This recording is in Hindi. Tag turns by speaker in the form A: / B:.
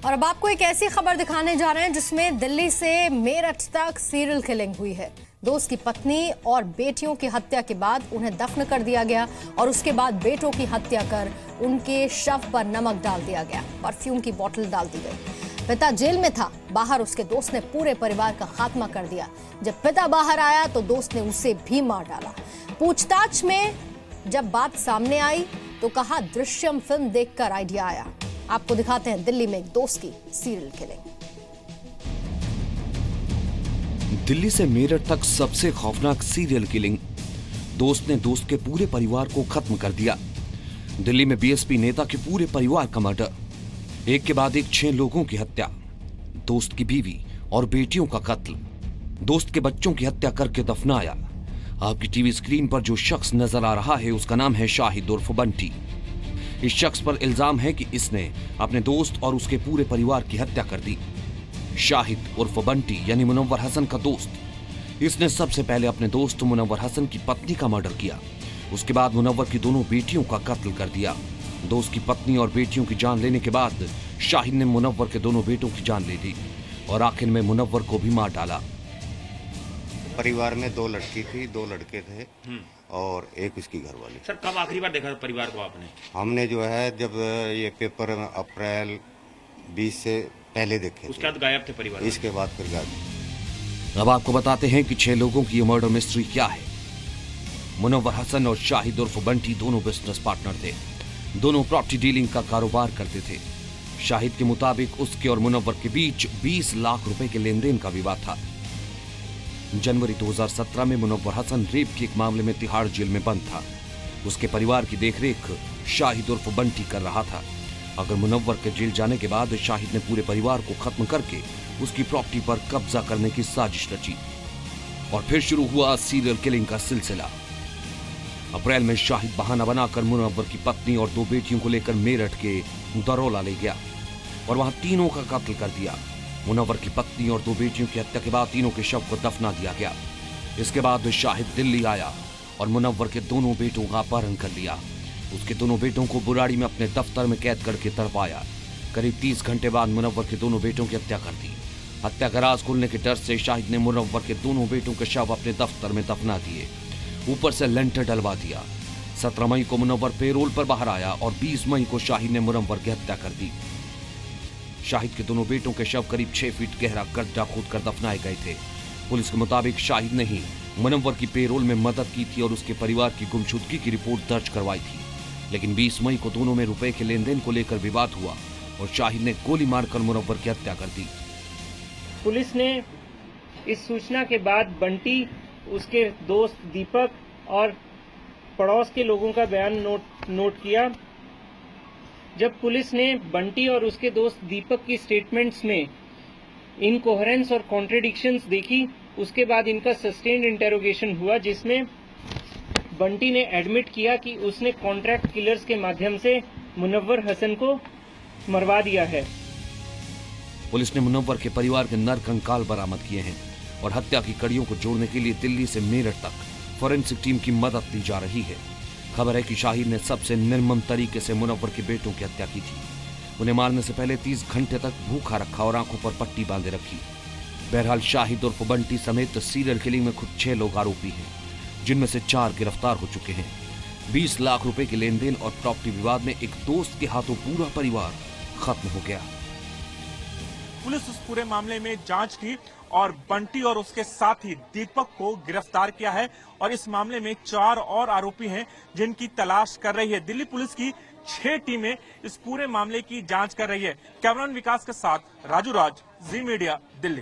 A: और अब आपको एक ऐसी खबर दिखाने जा रहे हैं जिसमें दिल्ली से मेरठ तक सीरियल किलिंग हुई है। दोस्त की पत्नी और बेटियों की हत्या के बाद उन्हें दफन कर दिया गया और उसके बाद बेटों की हत्या कर उनके शव पर नमक डाल दिया गया, परफ्यूम की बोतल डाल दी गई। पिता जेल में था, बाहर उसके दोस्त ने पूरे परिवार का खात्मा कर दिया। जब पिता बाहर आया तो दोस्त ने उसे भी मार डाला। पूछताछ में जब बात सामने आई तो कहा दृश्यम फिल्म देखकर आइडिया आया। आपको दिखाते हैं दिल्ली में एक दोस्त की सीरियल किलिंग।
B: दिल्ली से मेरठ तक सबसे खौफनाक सीरियल किलिंग। दोस्त ने दोस्त के पूरे परिवार को खत्म कर दिया। दिल्ली में बीएसपी नेता के पूरे परिवार का मर्डर, एक के बाद एक 6 लोगों की हत्या, दोस्त की बीवी और बेटियों का कत्ल, दोस्त के बच्चों की हत्या करके दफनाया। आपकी टीवी स्क्रीन पर जो शख्स नजर आ रहा है उसका नाम है शाहिद उर्फ बंटी। इस शख्स पर इल्जाम है कि इसने अपने दोस्त और उसके पूरे परिवार की हत्या कर दी। शाहिद उर्फ बंटी यानी मुनव्वर हसन का दोस्त, इसने सबसे पहले अपने दोस्त मुनव्वर हसन की पत्नी का मर्डर किया। उसके बाद मुनव्वर की दोनों बेटियों का कत्ल कर दिया। दोस्त की पत्नी और बेटियों की जान लेने के बाद शाहिद ने मुनव्वर के दोनों बेटों की जान ले ली और आखिर में मुनव्वर को भी मार डाला।
C: परिवार में 2 लड़की थी, 2 लड़के थे और एक उसकी घरवाली।
D: सर कब आखिरी बार देखा परिवार को आपने?
C: हमने जो है जब ये पेपर अप्रैल 20 से पहले देखे,
D: उसके बाद गायब थे परिवार,
C: इसके बाद फिर गायब।
B: अब आपको बताते हैं कि 6 लोगों की ये मर्डर मिस्ट्री क्या है। मुनव्वर हसन और शाहिद उर्फ बंटी दोनों बिजनेस पार्टनर थे। दोनों प्रॉपर्टी डीलिंग का कारोबार करते थे। शाहिद के मुताबिक उसके और मुनव्वर के बीच 20 लाख रुपए के लेन देन का विवाद था। जनवरी 2017 में मुनव्वर हसन रेप के एक मामले में तिहाड़ जेल में बंद था। उसके परिवार की देखरेख शाहिद उर्फ बंटी कर रहा था। अगर मुनव्वर के जेल जाने के बाद शाहिद ने पूरे परिवार को खत्म करके उसकी प्रॉपर्टी पर कब्जा करने की साजिश रची और फिर शुरू हुआ सीरियल किलिंग का सिलसिला। अप्रैल में शाहिद बहाना बनाकर मुनव्वर की पत्नी और 2 बेटियों को लेकर मेरठ के दरोला ले गया और वहां तीनों का कत्ल कर दिया। मुनव्वर की पत्नी और 2 बेटियों की हत्या के बाद तीनों के शव को दफना दिया गया। इसके बाद शाहिद दिल्ली आया और मुनव्वर के दोनों बेटों का अपहरण कर लिया। उसके दोनों बेटों को बुराड़ी में अपने दफ्तर में कैद करके तड़पाया। करीब 30 घंटे बाद मुनव्वर के दोनों बेटों की हत्या कर दी। हत्या का राज खुलने के डर से शाहिद ने मुनव्वर के दोनों बेटों के शव अपने दफ्तर में दफना दिए, ऊपर से लेंटर डलवा दिया। 17 मई को मुनव्वर पेरोल पर बाहर आया और 20 मई को शाहिद ने मुनव्वर की हत्या कर दी। शाहिद के दोनों बेटों के शव करीब 6 फीट गहरा गड्ढा खोदकर दफनाए गए थे। पुलिस के मुताबिक शाहिद ने ही मुनव्वर की पेरोल में मदद की थी और उसके परिवार की गुमशुदगी की रिपोर्ट दर्ज करवाई थी। लेकिन 20 मई को दोनों में रुपए के लेन देन को लेकर विवाद हुआ और शाहिद ने गोली मारकर मुनव्वर की हत्या कर दी।
E: पुलिस ने इस सूचना के बाद बंटी, उसके दोस्त दीपक और पड़ोस के लोगों का बयान नोट किया। जब पुलिस ने बंटी और उसके दोस्त दीपक की स्टेटमेंट्स में इनकोहेरेंस और कॉन्ट्रडिक्शंस देखी, उसके बाद इनका सस्टेन्ड इंटेरोगेशन हुआ, जिसमें बंटी ने एडमिट किया कि उसने कॉन्ट्रैक्ट किलर्स के माध्यम से मुनव्वर हसन को मरवा दिया है।
B: पुलिस ने मुनव्वर के परिवार के नर कंकाल बरामद किए हैं और हत्या की कड़ियों को जोड़ने के लिए दिल्ली से मेरठ तक फॉरेंसिक टीम की मदद ली जा रही है। खबर है कि शाहिद ने सबसे निर्मम तरीके से मुनव्वर के बेटों की हत्या की थी। उन्हें मारने से पहले 30 घंटे तक भूखा रखा और आंखों पर पट्टी बांधे रखी। बहरहाल शाहिद उर्फ बंटी समेत सीरियल किलिंग में खुद 6 लोग आरोपी हैं, जिनमें से 4 गिरफ्तार हो चुके हैं। 20 लाख रुपए के लेन देन और प्रॉपर्टी विवाद में एक दोस्त के हाथों पूरा परिवार खत्म हो गया।
F: पुलिस उस पूरे मामले में जांच की और बंटी और उसके साथी दीपक को गिरफ्तार किया है और इस मामले में 4 और आरोपी हैं जिनकी तलाश कर रही है। दिल्ली पुलिस की 6 टीमें इस पूरे मामले की जांच कर रही है। कैमरामैन विकास के साथ राजू राज, जी मीडिया, दिल्ली।